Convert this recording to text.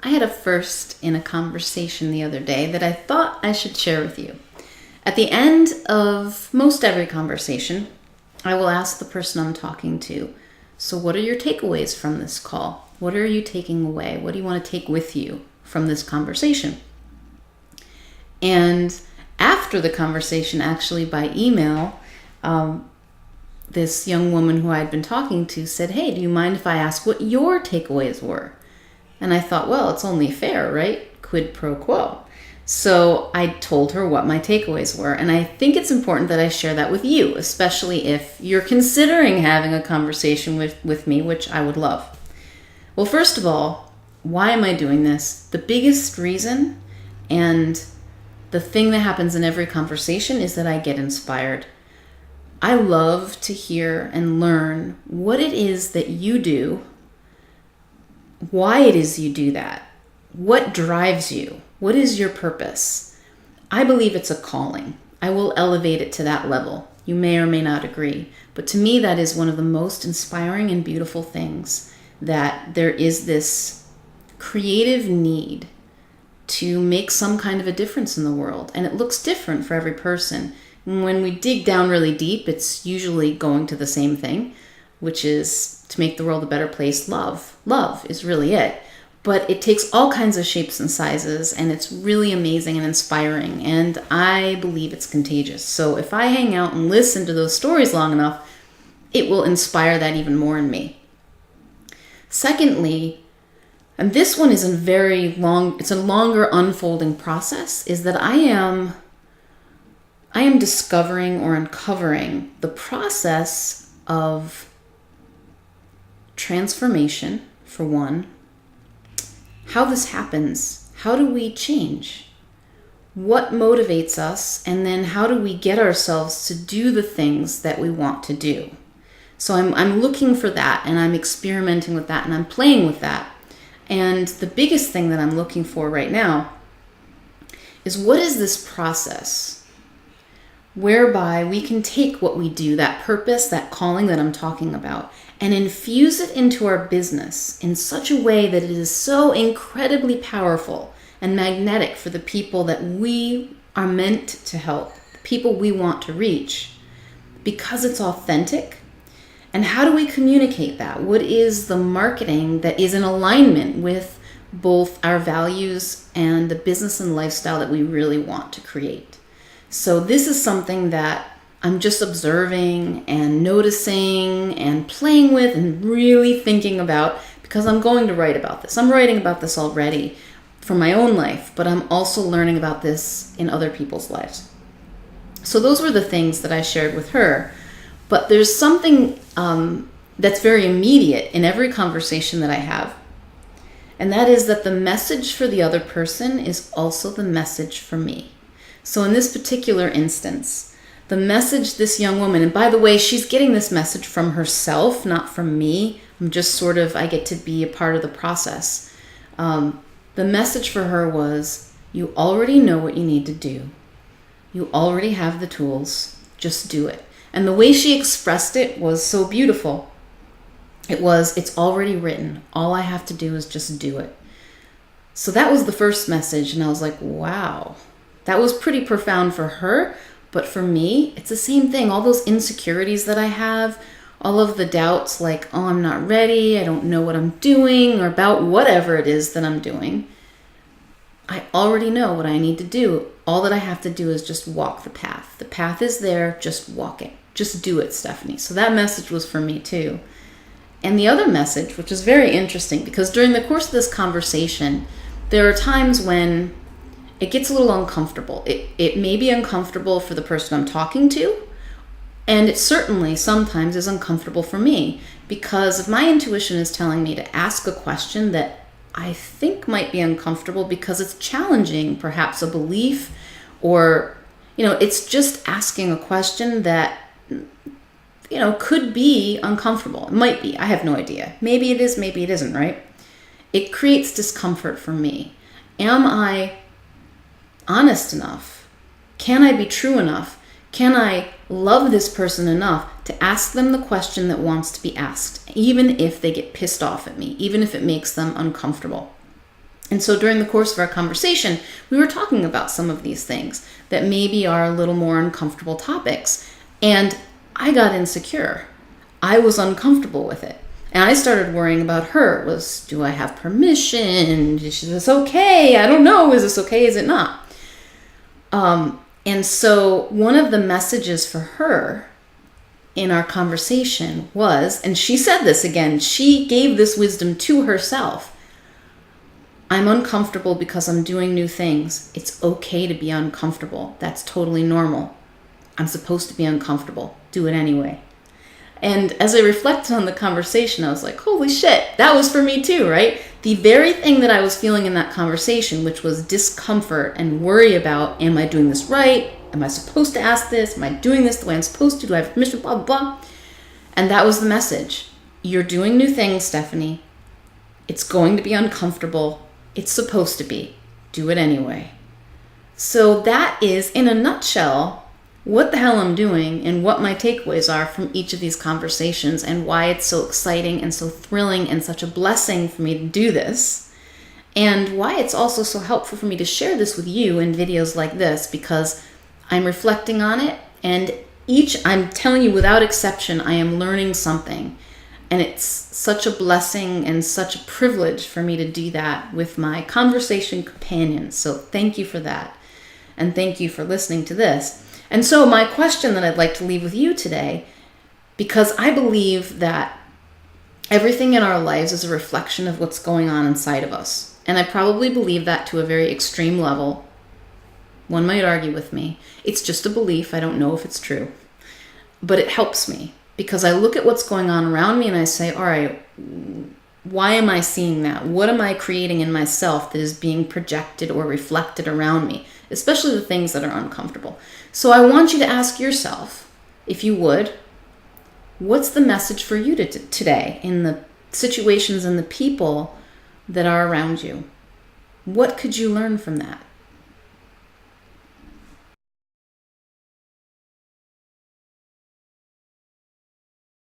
I had a first in a conversation the other day that I thought I should share with you. At the end of most every conversation, I will ask the person I'm talking to, so what are your takeaways from this call? What are you taking away? What do you want to take with you from this conversation? And after the conversation, actually by email, this young woman who I had been talking to said, hey, do you mind if I ask what your takeaways were? And I thought, well, it's only fair, right? Quid pro quo. So I told her what my takeaways were. And I think it's important that I share that with you, especially if you're considering having a conversation with me, which I would love. Well, first of all, why am I doing this? The biggest reason, and the thing that happens in every conversation, is that I get inspired. I love to hear and learn what it is that you do, why it is you do that, what drives you, what is your purpose. I believe it's a calling. I will elevate it to that level. You may or may not agree, but to me that is one of the most inspiring and beautiful things, that there is this creative need to make some kind of a difference in the world, and it looks different for every person. When we dig down really deep, it's usually going to the same thing, which is to make the world a better place. Love is really it. But it takes all kinds of shapes and sizes, and it's really amazing and inspiring, and I believe it's contagious. So if I hang out and listen to those stories long enough, it will inspire that even more in me. Secondly, and this one is it's a longer unfolding process, is that I am discovering or uncovering the process of transformation, for one. How this happens. How do we change? What motivates us? And then how do we get ourselves to do the things that we want to do? So I'm looking for that, and I'm experimenting with that, and I'm playing with that. And the biggest thing that I'm looking for right now is, what is this process whereby we can take what we do, that purpose, that calling that I'm talking about, and infuse it into our business in such a way that it is so incredibly powerful and magnetic for the people that we are meant to help, the people we want to reach, because it's authentic. And how do we communicate that? What is the marketing that is in alignment with both our values and the business and lifestyle that we really want to create? So this is something that I'm just observing and noticing and playing with and really thinking about, because I'm going to write about this. I'm writing about this already for my own life, but I'm also learning about this in other people's lives. So those were the things that I shared with her. But there's something that's very immediate in every conversation that I have. And that is that the message for the other person is also the message for me. So in this particular instance, the message this young woman, and by the way, she's getting this message from herself, not from me. I'm just I get to be a part of the process. The message for her was, you already know what you need to do. You already have the tools. Just do it. And the way she expressed it was so beautiful. It's already written. All I have to do is just do it. So that was the first message. And I was like, wow, that was pretty profound for her. But for me, it's the same thing. All those insecurities that I have, all of the doubts like, oh, I'm not ready, I don't know what I'm doing, or about whatever it is that I'm doing. I already know what I need to do. All that I have to do is just walk the path. The path is there, just walk it. Just do it, Stephanie. So that message was for me too. And the other message, which is very interesting, because during the course of this conversation, there are times when it gets a little uncomfortable. It may be uncomfortable for the person I'm talking to, and it certainly sometimes is uncomfortable for me, because if my intuition is telling me to ask a question that I think might be uncomfortable because it's challenging perhaps a belief, or it's just asking a question that could be uncomfortable. It might be. I have no idea. Maybe it is, maybe it isn't, right? It creates discomfort for me. Am I honest enough? Can I be true enough? Can I love this person enough to ask them the question that wants to be asked, even if they get pissed off at me, even if it makes them uncomfortable? And so during the course of our conversation, we were talking about some of these things that maybe are a little more uncomfortable topics. And I got insecure. I was uncomfortable with it. And I started worrying about her. Do I have permission? Is this okay? I don't know. Is this okay? Is it not? And so one of the messages for her in our conversation was, and she said this again, she gave this wisdom to herself. I'm uncomfortable because I'm doing new things. It's okay to be uncomfortable. That's totally normal. I'm supposed to be uncomfortable. Do it anyway. And as I reflected on the conversation, I was like, holy shit, that was for me too, right? The very thing that I was feeling in that conversation, which was discomfort and worry about, am I doing this right? Am I supposed to ask this? Am I doing this the way I'm supposed to? Do I have permission? Blah, blah, blah. And that was the message. You're doing new things, Stephanie. It's going to be uncomfortable. It's supposed to be. Do it anyway. So that is, in a nutshell, what the hell I'm doing and what my takeaways are from each of these conversations and why it's so exciting and so thrilling and such a blessing for me to do this, and why it's also so helpful for me to share this with you in videos like this, because I'm reflecting on it, and I'm telling you without exception, I am learning something, and it's such a blessing and such a privilege for me to do that with my conversation companions. So thank you for that, and thank you for listening to this. And so my question that I'd like to leave with you today, because I believe that everything in our lives is a reflection of what's going on inside of us. And I probably believe that to a very extreme level. One might argue with me. It's just a belief. I don't know if it's true. But it helps me because I look at what's going on around me and I say, all right, why am I seeing that? What am I creating in myself that is being projected or reflected around me? Especially the things that are uncomfortable. So I want you to ask yourself, if you would, what's the message for you today in the situations and the people that are around you? What could you learn from that?